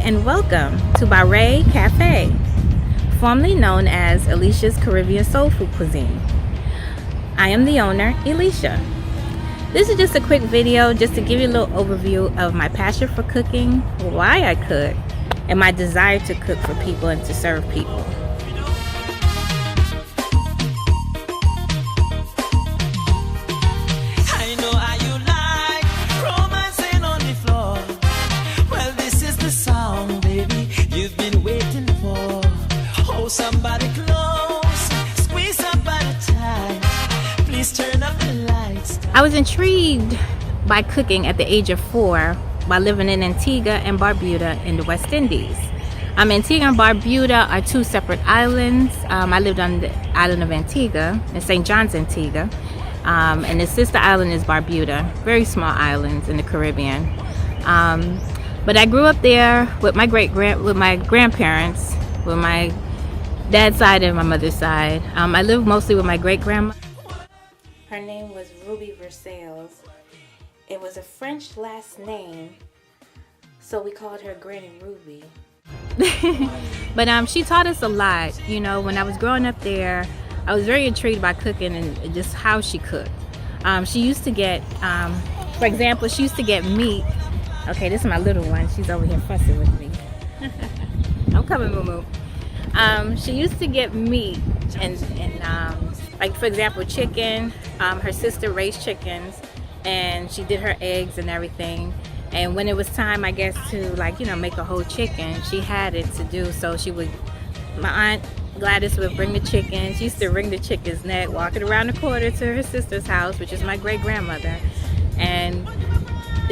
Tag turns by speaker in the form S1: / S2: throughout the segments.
S1: and welcome to Baré Cafe, formerly known as Alicia's Caribbean Soul Food Cuisine. I am the owner, Alicia. This is just a quick video just to give you a little overview of my passion for cooking, why I cook, and my desire to cook for people and to serve people.
S2: Somebody close, squeeze somebody tight. Please turn up the lights.
S1: I was intrigued by cooking at the age of 4 while living in Antigua and Barbuda in the West Indies. Antigua and Barbuda are two separate islands. I lived on the island of Antigua, in St. John's, Antigua, and the sister island is Barbuda. Very small islands in the Caribbean. But I grew up there with my grandparents, with my dad's side and my mother's side. I lived mostly with my great-grandma. Her name was Ruby Versailles. It was a French last name, so we called her Granny Ruby. But she taught us a lot. You know, when I was growing up there, I was very intrigued by cooking and just how she cooked. She used to get, for example, she used to get meat. Okay, this is my little one. She's over here fussing with me. I'm coming, Moo. She used to get meat and like, for example, chicken. Her sister raised chickens and she did her eggs and everything. And when it was time, I guess, to, like, you know, make a whole chicken, she had it to do. So my aunt Gladys would bring the chicken. She used to wring the chicken's neck, walk it around the corner to her sister's house, which is my great-grandmother. And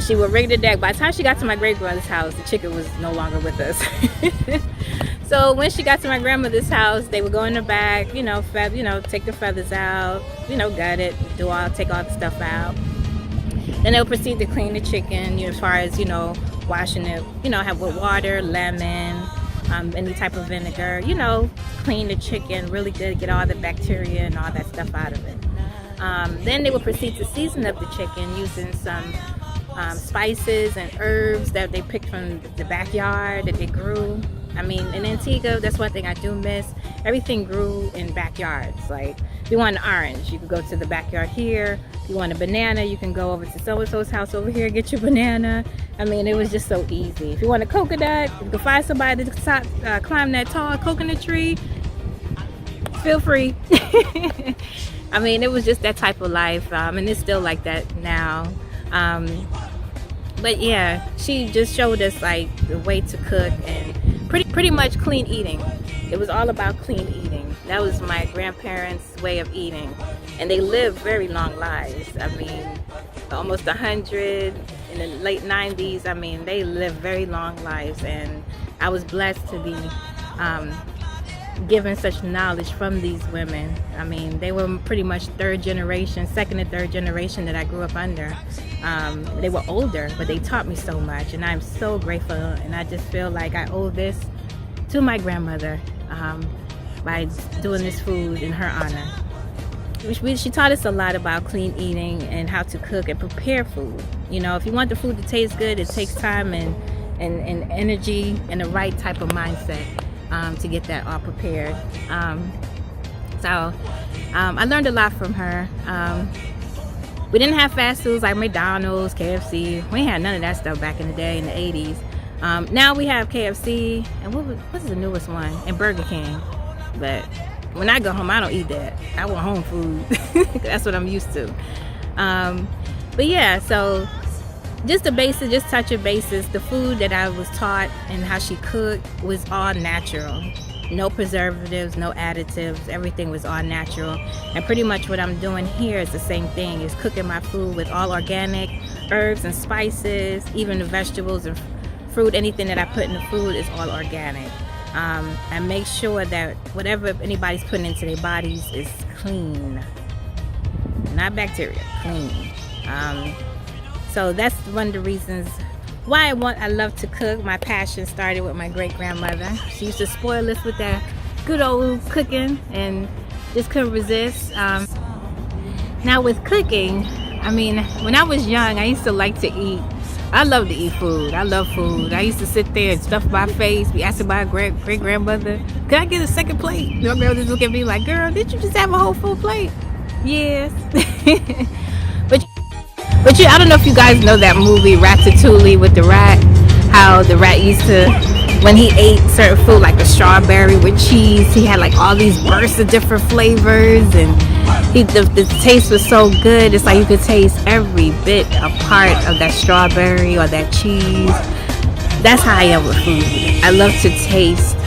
S1: she would wring the neck. By the time she got to my great-grandmother's house, the chicken was no longer with us. So when she got to my grandmother's house, they would go in the back, you know, take the feathers out, you know, gut it, take all the stuff out. Then they would proceed to clean the chicken, you know, as far as, you know, washing it, you know, have with water, lemon, any type of vinegar, you know, clean the chicken really good, get all the bacteria and all that stuff out of it. Then they would proceed to season up the chicken using some spices and herbs that they picked from the backyard that they grew. In Antigua, that's one thing I do miss. Everything grew in backyards. Like, if you want an orange, you could go to the backyard here. If you want a banana, you can go over to so-and-so's house over here, get your banana. It was just so easy. If you want a coconut, you can find somebody to climb that tall coconut tree. Feel free. It was just that type of life, and it's still like that now. But yeah, she just showed us, like, the way to cook and pretty much clean eating. It was all about clean eating. That was my grandparents' way of eating, and they lived very long lives. Almost 100 in the late 90s. They lived very long lives, and I was blessed to be given such knowledge from these women. They were pretty much second and third generation that I grew up under. They were older, but they taught me so much, and I'm so grateful, and I just feel like I owe this to my grandmother by doing this food in her honor. She taught us a lot about clean eating and how to cook and prepare food. You know, if you want the food to taste good, it takes time and energy and the right type of mindset to get that all prepared. I learned a lot from her. We didn't have fast foods like McDonald's, KFC. We had none of that stuff back in the day, in the 80s. Now we have KFC, and what's the newest one? And Burger King. But when I go home, I don't eat that. I want home food. That's what I'm used to. But yeah, so just the basics, just touch of basis. The food that I was taught and how she cooked was all natural. No preservatives, no additives. Everything was all natural. And pretty much what I'm doing here is the same thing. Is cooking my food with all organic herbs and spices. Even the vegetables and fruit, anything that I put in the food is all organic. I make sure that whatever anybody's putting into their bodies is clean. Not bacteria, clean. So that's one of the reasons why I love to cook. My passion started with my great-grandmother. She used to spoil us with that good old cooking and just couldn't resist. Now with cooking, when I was young, I used to like to eat I love to eat food. I love food. I used to sit there and stuff my face, be asking my great grandmother, "Can I get a second plate?" My grandmother just look at me like, "Girl, did you just have a whole full plate?" Yes. But I don't know if you guys know that movie Ratatouille with the rat. How the rat used to, when he ate certain food like a strawberry with cheese, he had like all these bursts of different flavors, and the taste was so good. It's like you could taste every bit a part of that strawberry or that cheese. That's how I am with food. I love to taste,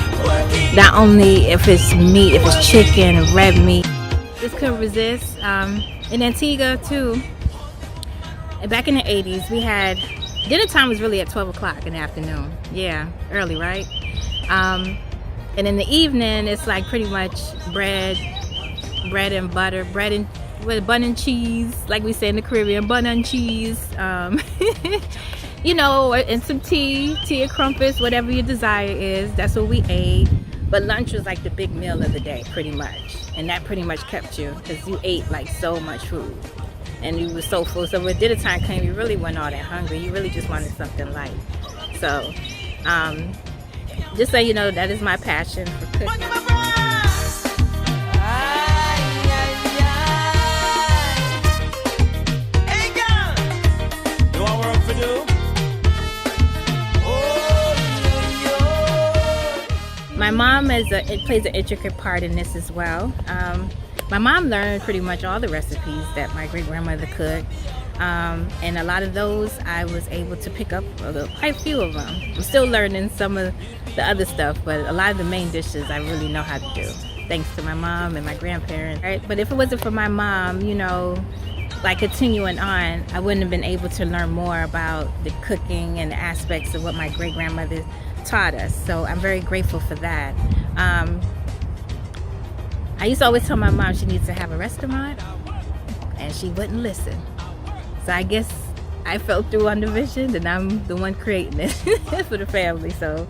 S1: not only if it's meat, if it's chicken, red meat. Just couldn't resist. In Antigua too, back in the 80s, we had dinner time was really at 12 o'clock in the afternoon. Yeah, early, right? And in the evening, it's like pretty much bread and butter, bread and with bun and cheese, like we say in the Caribbean, bun and cheese. You know, and some tea or crumpets, whatever your desire is. That's what we ate. But lunch was like the big meal of the day, pretty much. And that pretty much kept you, because you ate like so much food. And you were so full. So when dinner time came, you really weren't all that hungry. You really just wanted something light. So, just so you know, that is my passion for cooking. My mom plays an intricate part in this as well. My mom learned pretty much all the recipes that my great-grandmother cooked. And a lot of those I was able to pick up quite a few of them. I'm still learning some of the other stuff, but a lot of the main dishes I really know how to do, thanks to my mom and my grandparents. Right? But if it wasn't for my mom, you know, like continuing on, I wouldn't have been able to learn more about the cooking and the aspects of what my great-grandmother taught us. So I'm very grateful for that. I used to always tell my mom she needs to have a restaurant, and she wouldn't listen. So I guess I fell through on the vision, and I'm the one creating it for the family. So,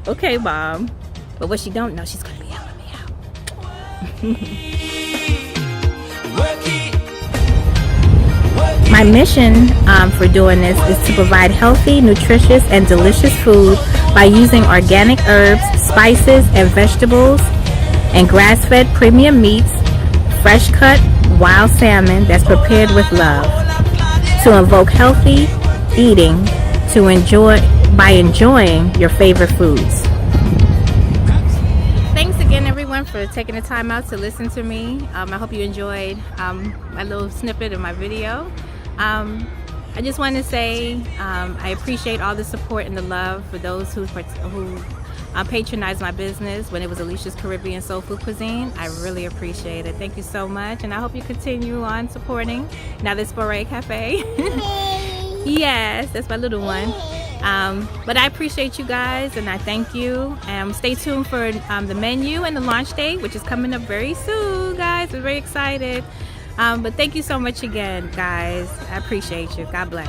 S1: okay, Mom. But what she don't know, she's gonna be helping me out. My mission for doing this is to provide healthy, nutritious, and delicious food by using organic herbs, spices, and vegetables, and grass-fed premium meats, fresh-cut wild salmon that's prepared with love, to invoke healthy eating by enjoying your favorite foods. Thanks again, everyone, for taking the time out to listen to me. I hope you enjoyed my little snippet of my video. I just want to say I appreciate all the support and the love for those who patronized my business when it was Alicia's Caribbean Soul Food Cuisine. I really appreciate it. Thank you so much, and I hope you continue on supporting. Now this Baré Cafe. Yes, that's my little one. But I appreciate you guys, and I thank you. Stay tuned for the menu and the launch date, which is coming up very soon, guys. We're very excited. But thank you so much again, guys. I appreciate you. God bless.